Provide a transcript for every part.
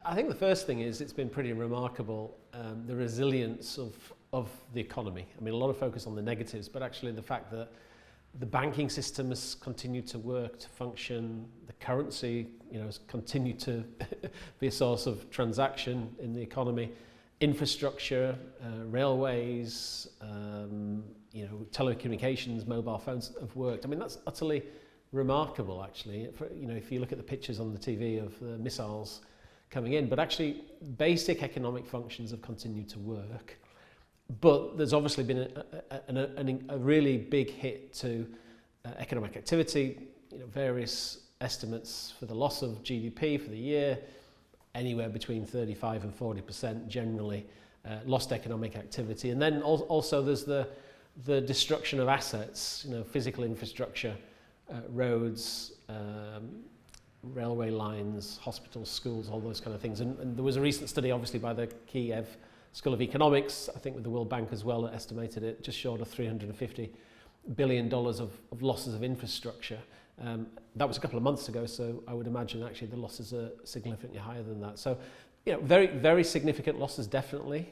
I think the first thing is it's been pretty remarkable, the resilience of the economy. I mean, a lot of focus on the negatives, but actually the fact that the banking system has continued to work, to function, the currency, has continued to be a source of transaction in the economy, infrastructure, railways, telecommunications, mobile phones have worked. I mean, that's utterly remarkable, actually. If you look at the pictures on the TV of the missiles coming in, but actually basic economic functions have continued to work. But there's obviously been a really big hit to economic activity. Various estimates for the loss of GDP for the year, anywhere between 35 and 40% generally lost economic activity. And then also there's the destruction of assets, physical infrastructure, roads, railway lines, hospitals, schools, all those kind of things. And there was a recent study, obviously, by the Kiev School of Economics, I think with the World Bank as well, that estimated it just short of $350 billion of losses of infrastructure. That was a couple of months ago, so I would imagine actually the losses are significantly higher than that. So, very, very significant losses, definitely.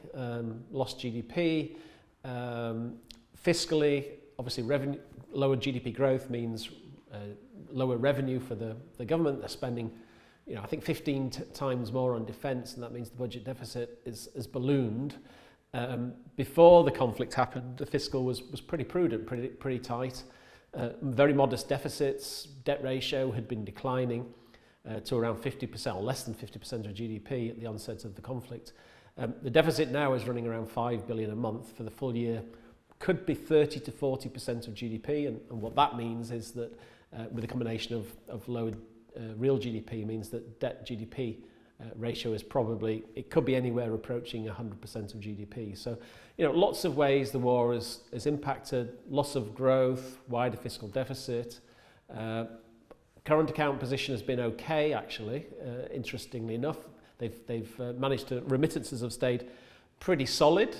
Lost GDP. Fiscally, obviously, lower GDP growth means lower revenue for the government. They're spending, I think 15 times more on defence, and that means the budget deficit is ballooned. Before the conflict happened, the fiscal was pretty prudent, pretty tight. Very modest deficits. Debt ratio had been declining to around 50% or less than 50% of GDP at the onset of the conflict. The deficit now is running around $5 billion a month for the full year. Could be 30 to 40% of GDP, and what that means is that with a combination of lower real GDP means that debt GDP ratio is probably, it could be anywhere approaching 100% of GDP. So, lots of ways the war has impacted: loss of growth, wider fiscal deficit. Current account position has been okay, actually. Interestingly enough, they've managed to, remittances have stayed pretty solid.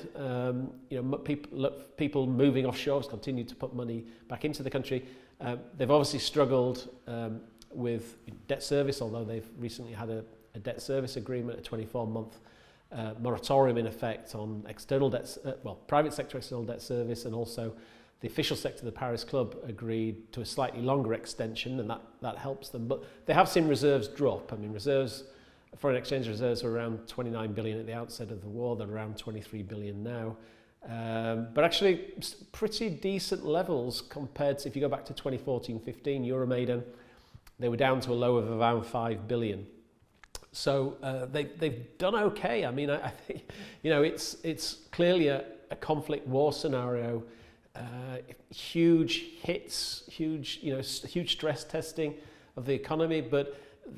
People moving offshore have continued to put money back into the country. They've obviously struggled with debt service, although they've recently had a debt service agreement, a 24-month moratorium in effect on external debts, private sector external debt service, and also the official sector, the Paris Club, agreed to a slightly longer extension, and that helps them. But they have seen reserves drop. I mean, foreign exchange reserves were around 29 billion at the outset of the war. They're around 23 billion now. But actually, pretty decent levels compared to, if you go back to 2014-15, Euromaidan, they were down to a low of around 5 billion. So they've done okay. I mean, I think, it's clearly a conflict war scenario. Huge hits, huge stress testing of the economy, but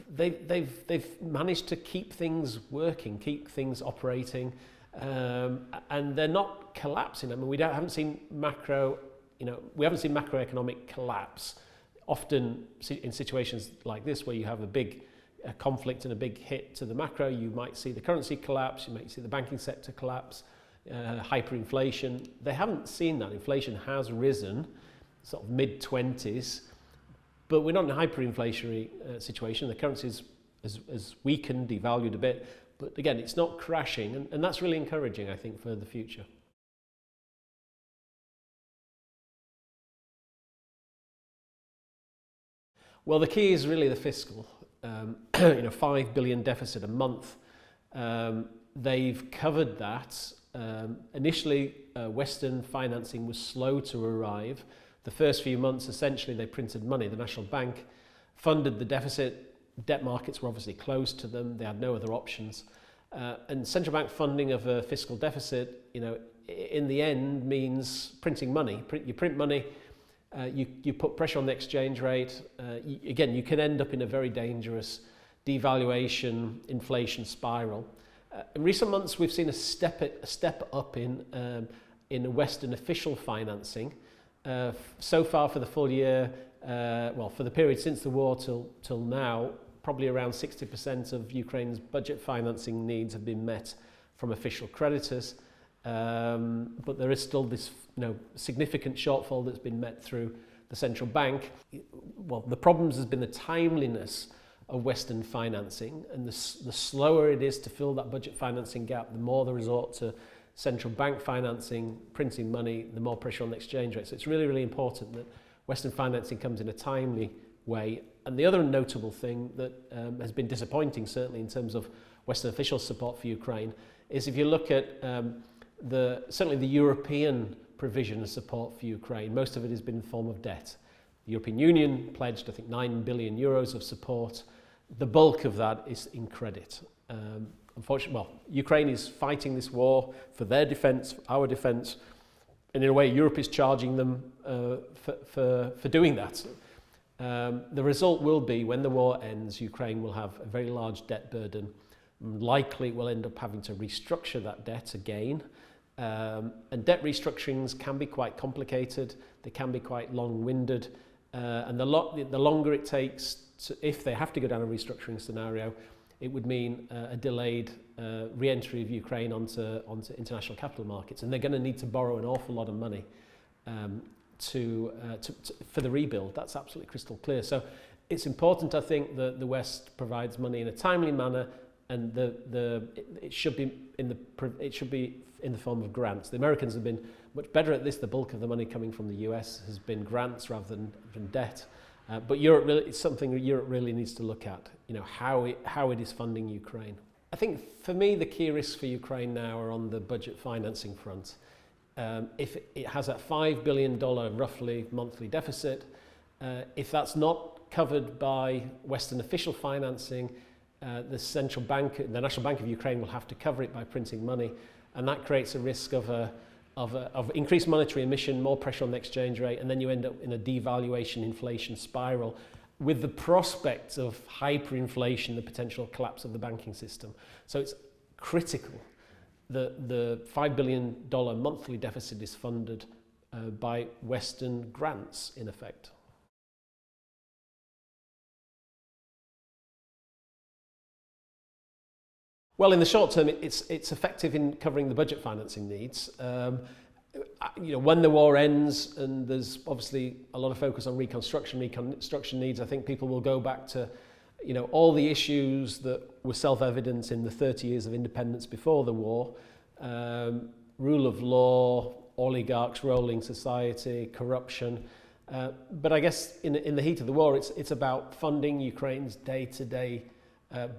they've managed to keep things working, keep things operating, and they're not collapsing. I mean, we haven't seen macroeconomic collapse. Often in situations like this, where you have a big conflict and a big hit to the macro, you might see the currency collapse, you might see the banking sector collapse, hyperinflation. They haven't seen that. Inflation has risen, sort of mid-20s, but we're not in a hyperinflationary situation. The currency has weakened, devalued a bit, but again, it's not crashing, and that's really encouraging, I think, for the future. Well, the key is really the fiscal. 5 billion deficit a month. They've covered that. Initially, Western financing was slow to arrive. The first few months, essentially, they printed money. The National Bank funded the deficit. Debt markets were obviously closed to them. They had no other options. And central bank funding of a fiscal deficit, in the end means printing money. You print money. You put pressure on the exchange rate. Again, you can end up in a very dangerous devaluation, inflation spiral. In recent months, we've seen a step up in Western official financing. So far for the full year, for the period since the war till now, probably around 60% of Ukraine's budget financing needs have been met from official creditors. But there is still this significant shortfall that's been met through the central bank. Well, the problems has been the timeliness of Western financing, and the slower it is to fill that budget financing gap, the more the resort to central bank financing, printing money, the more pressure on the exchange rate. So it's really, really important that Western financing comes in a timely way. And the other notable thing that has been disappointing, certainly in terms of Western official support for Ukraine, is if you look at certainly the European provision of support for Ukraine, most of it has been in the form of debt. The European Union pledged, I think, 9 billion euros of support. The bulk of that is in credit. Unfortunately, Ukraine is fighting this war for their defence, for our defence, and in a way Europe is charging them for doing that. The result will be, when the war ends, Ukraine will have a very large debt burden. Likely will end up having to restructure that debt again. And debt restructurings can be quite complicated, they can be quite long-winded, and the longer it takes, if they have to go down a restructuring scenario, it would mean a delayed re-entry of Ukraine onto international capital markets, and they're going to need to borrow an awful lot of money for the rebuild. That's absolutely crystal clear. So it's important, I think, that the West provides money in a timely manner, and it should be in the form of grants. The Americans have been much better at this. The bulk of the money coming from the US has been grants rather than debt. But Europe it's something that Europe really needs to look at. How it is funding Ukraine. I think for me the key risks for Ukraine now are on the budget financing front. If it has that $5 billion roughly monthly deficit, if that's not covered by Western official financing, the National Bank of Ukraine will have to cover it by printing money, and that creates a risk of increased monetary emission, more pressure on the exchange rate, and then you end up in a devaluation inflation spiral with the prospect of hyperinflation, the potential collapse of the banking system. So it's critical that the $5 billion monthly deficit is funded by Western grants, in effect. Well, in the short term, it's effective in covering the budget financing needs. When the war ends, and there's obviously a lot of focus on reconstruction needs, I think people will go back to, all the issues that were self-evident in the 30 years of independence before the war, rule of law, oligarchs rolling society, corruption. But I guess in the heat of the war, it's about funding Ukraine's day-to-day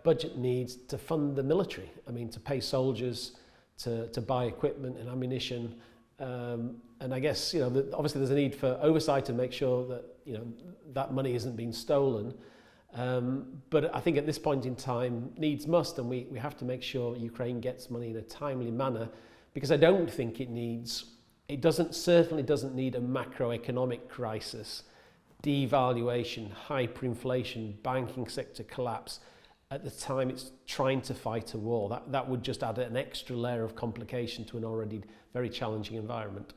budget needs to fund the military. I mean, to pay soldiers, to buy equipment and ammunition. And I guess, obviously there's a need for oversight to make sure that, that money isn't being stolen. But I think at this point in time, needs must, and we have to make sure Ukraine gets money in a timely manner, because I don't think certainly doesn't need a macroeconomic crisis, devaluation, hyperinflation, banking sector collapse at the time it's trying to fight a war. That would just add an extra layer of complication to an already very challenging environment.